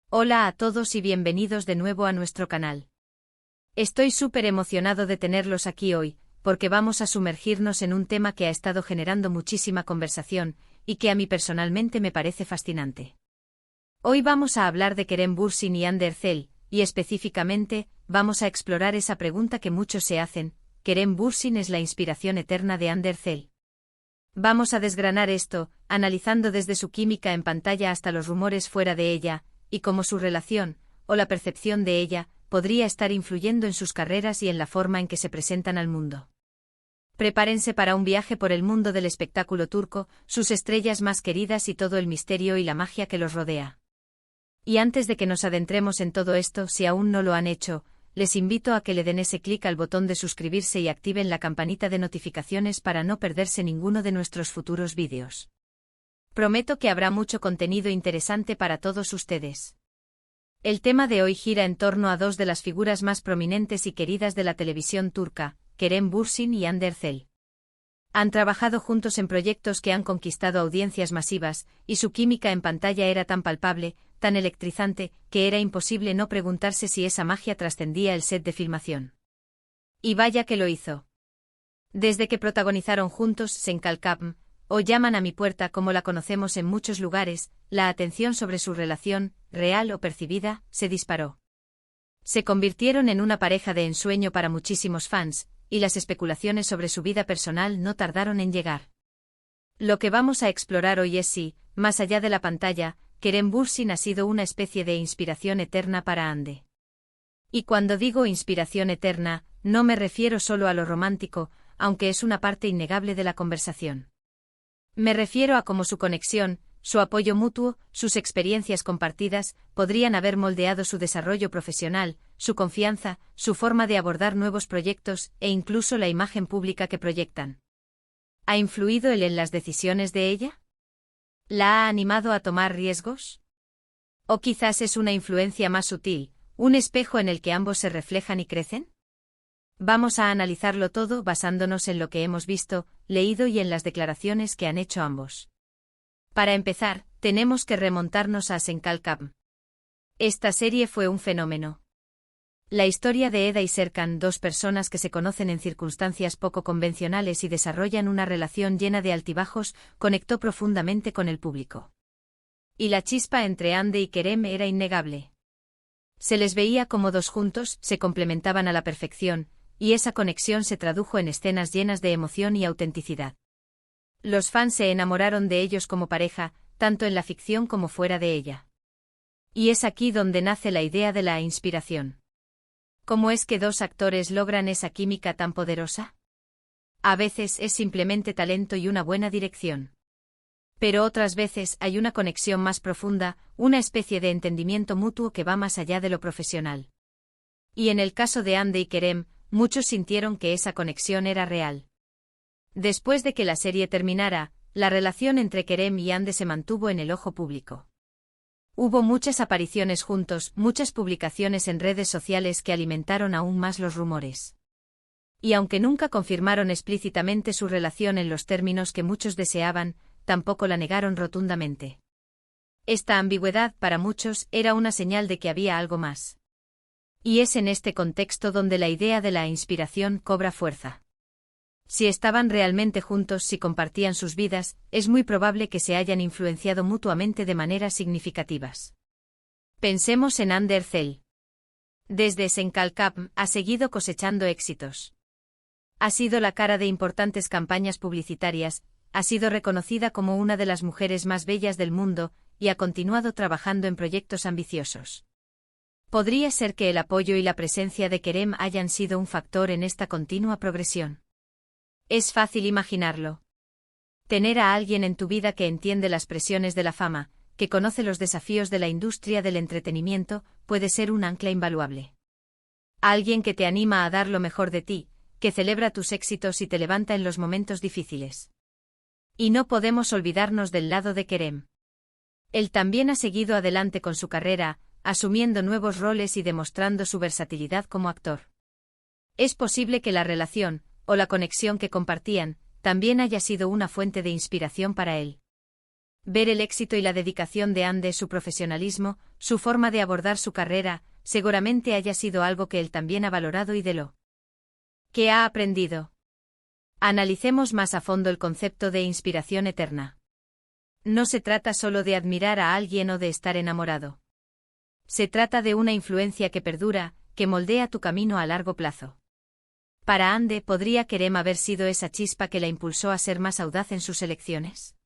Hola a todos y bienvenidos de nuevo a nuestro canal. Estoy súper emocionado de tenerlos aquí hoy, porque vamos a sumergirnos en un tema que ha estado generando muchísima conversación, y que a mí personalmente me parece fascinante. Hoy vamos a hablar de Kerem Bürsin y Hande Erçel, y específicamente, vamos a explorar esa pregunta que muchos se hacen: ¿Kerem Bürsin es la inspiración eterna de Hande Erçel? Vamos a desgranar esto, analizando desde su química en pantalla hasta los rumores fuera de ella, y cómo su relación, o la percepción de ella, podría estar influyendo en sus carreras y en la forma en que se presentan al mundo. Prepárense para un viaje por el mundo del espectáculo turco, sus estrellas más queridas y todo el misterio y la magia que los rodea. Y antes de que nos adentremos en todo esto, si aún no lo han hecho, les invito a que le den ese clic al botón de suscribirse y activen la campanita de notificaciones para no perderse ninguno de nuestros futuros vídeos. Prometo que habrá mucho contenido interesante para todos ustedes. El tema de hoy gira en torno a dos de las figuras más prominentes y queridas de la televisión turca, Kerem Bürsin y Hande Erçel. Han trabajado juntos en proyectos que han conquistado audiencias masivas, y su química en pantalla era tan palpable, tan electrizante, que era imposible no preguntarse si esa magia trascendía el set de filmación. Y vaya que lo hizo. Desde que protagonizaron juntos Sen Kalkam, o Llaman a mi puerta como la conocemos en muchos lugares, la atención sobre su relación, real o percibida, se disparó. Se convirtieron en una pareja de ensueño para muchísimos fans, y las especulaciones sobre su vida personal no tardaron en llegar. Lo que vamos a explorar hoy es si, más allá de la pantalla, Kerem Bürsin ha sido una especie de inspiración eterna para Hande. Y cuando digo inspiración eterna, no me refiero solo a lo romántico, aunque es una parte innegable de la conversación. Me refiero a cómo su conexión, su apoyo mutuo, sus experiencias compartidas, podrían haber moldeado su desarrollo profesional, su confianza, su forma de abordar nuevos proyectos e incluso la imagen pública que proyectan. ¿Ha influido él en las decisiones de ella? ¿La ha animado a tomar riesgos? ¿O quizás es una influencia más sutil, un espejo en el que ambos se reflejan y crecen? Vamos a analizarlo todo basándonos en lo que hemos visto, leído y en las declaraciones que han hecho ambos. Para empezar, tenemos que remontarnos a Sen Kalkam. Esta serie fue un fenómeno. La historia de Eda y Serkan, dos personas que se conocen en circunstancias poco convencionales y desarrollan una relación llena de altibajos, conectó profundamente con el público. Y la chispa entre Hande y Kerem era innegable. Se les veía como dos juntos, se complementaban a la perfección, y esa conexión se tradujo en escenas llenas de emoción y autenticidad. Los fans se enamoraron de ellos como pareja, tanto en la ficción como fuera de ella. Y es aquí donde nace la idea de la inspiración. ¿Cómo es que dos actores logran esa química tan poderosa? A veces es simplemente talento y una buena dirección. Pero otras veces hay una conexión más profunda, una especie de entendimiento mutuo que va más allá de lo profesional. Y en el caso de Hande y Kerem, muchos sintieron que esa conexión era real. Después de que la serie terminara, la relación entre Kerem y Hande se mantuvo en el ojo público. Hubo muchas apariciones juntos, muchas publicaciones en redes sociales que alimentaron aún más los rumores. Y aunque nunca confirmaron explícitamente su relación en los términos que muchos deseaban, tampoco la negaron rotundamente. Esta ambigüedad, para muchos, era una señal de que había algo más. Y es en este contexto donde la idea de la inspiración cobra fuerza. Si estaban realmente juntos, si compartían sus vidas, es muy probable que se hayan influenciado mutuamente de maneras significativas. Pensemos en Hande Erçel. Desde Sen Kalkam ha seguido cosechando éxitos. Ha sido la cara de importantes campañas publicitarias, ha sido reconocida como una de las mujeres más bellas del mundo, y ha continuado trabajando en proyectos ambiciosos. ¿Podría ser que el apoyo y la presencia de Kerem hayan sido un factor en esta continua progresión? Es fácil imaginarlo. Tener a alguien en tu vida que entiende las presiones de la fama, que conoce los desafíos de la industria del entretenimiento, puede ser un ancla invaluable. Alguien que te anima a dar lo mejor de ti, que celebra tus éxitos y te levanta en los momentos difíciles. Y no podemos olvidarnos del lado de Kerem. Él también ha seguido adelante con su carrera, asumiendo nuevos roles y demostrando su versatilidad como actor. Es posible que la relación, o la conexión que compartían, también haya sido una fuente de inspiración para él. Ver el éxito y la dedicación de Ande, su profesionalismo, su forma de abordar su carrera, seguramente haya sido algo que él también ha valorado y de lo que ha aprendido. Analicemos más a fondo el concepto de inspiración eterna. No se trata solo de admirar a alguien o de estar enamorado. Se trata de una influencia que perdura, que moldea tu camino a largo plazo. Para Ande, ¿podría Kerem haber sido esa chispa que la impulsó a ser más audaz en sus elecciones?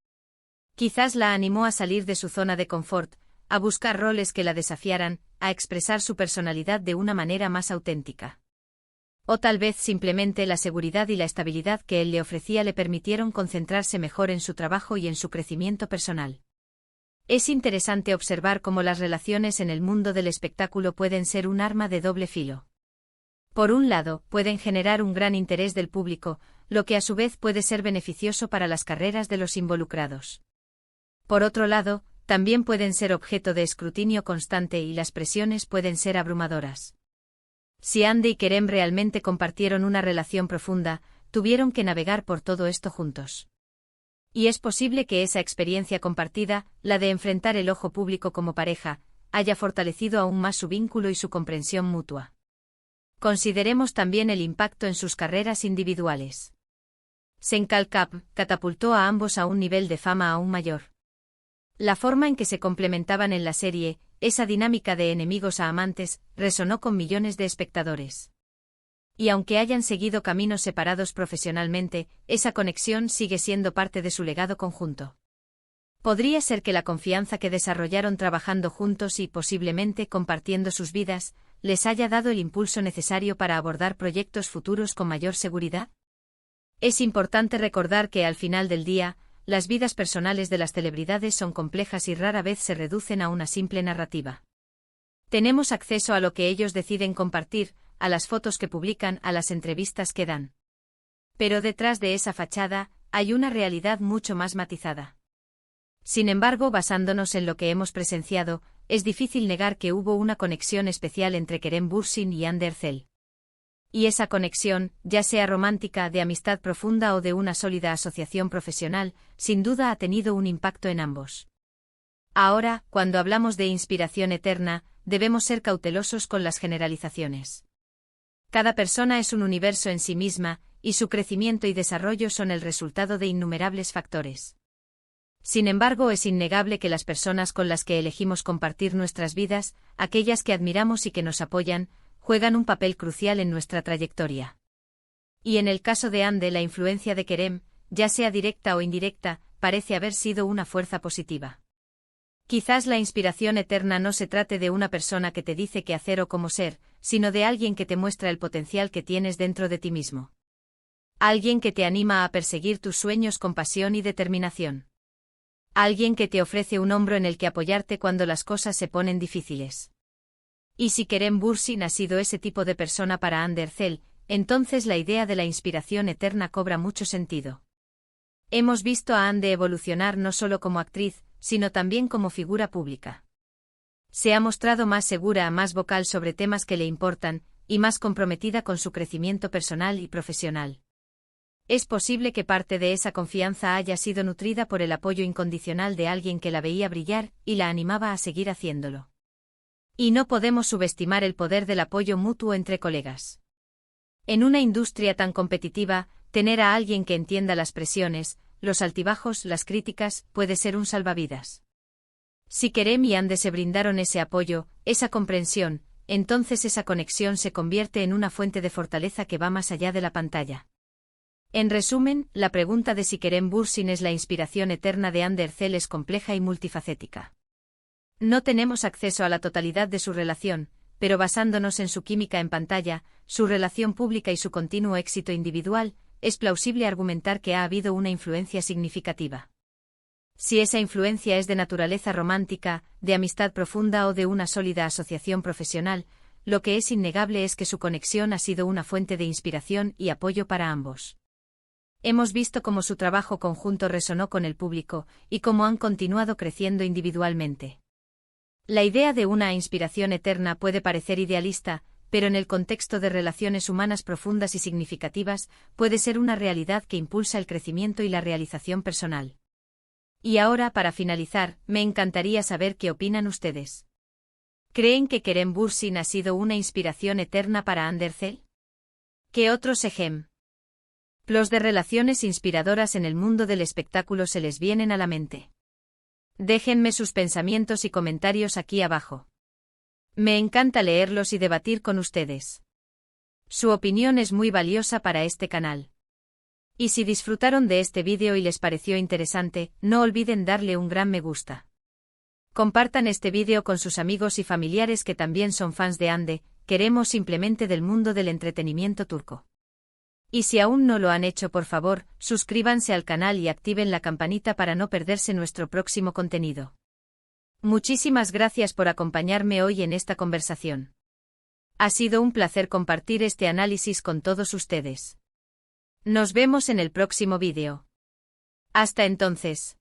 Quizás la animó a salir de su zona de confort, a buscar roles que la desafiaran, a expresar su personalidad de una manera más auténtica. O tal vez simplemente la seguridad y la estabilidad que él le ofrecía le permitieron concentrarse mejor en su trabajo y en su crecimiento personal. Es interesante observar cómo las relaciones en el mundo del espectáculo pueden ser un arma de doble filo. Por un lado, pueden generar un gran interés del público, lo que a su vez puede ser beneficioso para las carreras de los involucrados. Por otro lado, también pueden ser objeto de escrutinio constante y las presiones pueden ser abrumadoras. Si Ande y Kerem realmente compartieron una relación profunda, tuvieron que navegar por todo esto juntos. Y es posible que esa experiencia compartida, la de enfrentar el ojo público como pareja, haya fortalecido aún más su vínculo y su comprensión mutua. Consideremos también el impacto en sus carreras individuales. Senkal Cup catapultó a ambos a un nivel de fama aún mayor. La forma en que se complementaban en la serie, esa dinámica de enemigos a amantes, resonó con millones de espectadores. Y aunque hayan seguido caminos separados profesionalmente, esa conexión sigue siendo parte de su legado conjunto. Podría ser que la confianza que desarrollaron trabajando juntos y posiblemente compartiendo sus vidas, les haya dado el impulso necesario para abordar proyectos futuros con mayor seguridad. Es importante recordar que al final del día, las vidas personales de las celebridades son complejas y rara vez se reducen a una simple narrativa. Tenemos acceso a lo que ellos deciden compartir, a las fotos que publican, a las entrevistas que dan. Pero detrás de esa fachada, hay una realidad mucho más matizada. Sin embargo, basándonos en lo que hemos presenciado, es difícil negar que hubo una conexión especial entre Kerem Bürsin y Hande Erçel. Y esa conexión, ya sea romántica, de amistad profunda o de una sólida asociación profesional, sin duda ha tenido un impacto en ambos. Ahora, cuando hablamos de inspiración eterna, debemos ser cautelosos con las generalizaciones. Cada persona es un universo en sí misma, y su crecimiento y desarrollo son el resultado de innumerables factores. Sin embargo, es innegable que las personas con las que elegimos compartir nuestras vidas, aquellas que admiramos y que nos apoyan, juegan un papel crucial en nuestra trayectoria. Y en el caso de Hande, la influencia de Kerem, ya sea directa o indirecta, parece haber sido una fuerza positiva. Quizás la inspiración eterna no se trate de una persona que te dice qué hacer o cómo ser, sino de alguien que te muestra el potencial que tienes dentro de ti mismo. Alguien que te anima a perseguir tus sueños con pasión y determinación. Alguien que te ofrece un hombro en el que apoyarte cuando las cosas se ponen difíciles. Y si Kerem Bürsin ha sido ese tipo de persona para Hande Erçel, entonces la idea de la inspiración eterna cobra mucho sentido. Hemos visto a Hande evolucionar no solo como actriz, sino también como figura pública. Se ha mostrado más segura, más vocal sobre temas que le importan, y más comprometida con su crecimiento personal y profesional. Es posible que parte de esa confianza haya sido nutrida por el apoyo incondicional de alguien que la veía brillar y la animaba a seguir haciéndolo. Y no podemos subestimar el poder del apoyo mutuo entre colegas. En una industria tan competitiva, tener a alguien que entienda las presiones, los altibajos, las críticas, puede ser un salvavidas. Si Kerem y Hande se brindaron ese apoyo, esa comprensión, entonces esa conexión se convierte en una fuente de fortaleza que va más allá de la pantalla. En resumen, la pregunta de si Kerem Bürsin es la inspiración eterna de Hande Erçel es compleja y multifacética. No tenemos acceso a la totalidad de su relación, pero basándonos en su química en pantalla, su relación pública y su continuo éxito individual, es plausible argumentar que ha habido una influencia significativa. Si esa influencia es de naturaleza romántica, de amistad profunda o de una sólida asociación profesional, lo que es innegable es que su conexión ha sido una fuente de inspiración y apoyo para ambos. Hemos visto cómo su trabajo conjunto resonó con el público, y cómo han continuado creciendo individualmente. La idea de una inspiración eterna puede parecer idealista, pero en el contexto de relaciones humanas profundas y significativas, puede ser una realidad que impulsa el crecimiento y la realización personal. Y ahora, para finalizar, me encantaría saber qué opinan ustedes. ¿Creen que Kerem Bürsin ha sido una inspiración eterna para Andercel? ¿Qué otros ejemplos de relaciones inspiradoras en el mundo del espectáculo se les vienen a la mente? Déjenme sus pensamientos y comentarios aquí abajo. Me encanta leerlos y debatir con ustedes. Su opinión es muy valiosa para este canal. Y si disfrutaron de este vídeo y les pareció interesante, no olviden darle un gran me gusta. Compartan este vídeo con sus amigos y familiares que también son fans de Hande, queremos simplemente del mundo del entretenimiento turco. Y si aún no lo han hecho, por favor, suscríbanse al canal y activen la campanita para no perderse nuestro próximo contenido. Muchísimas gracias por acompañarme hoy en esta conversación. Ha sido un placer compartir este análisis con todos ustedes. Nos vemos en el próximo vídeo. Hasta entonces.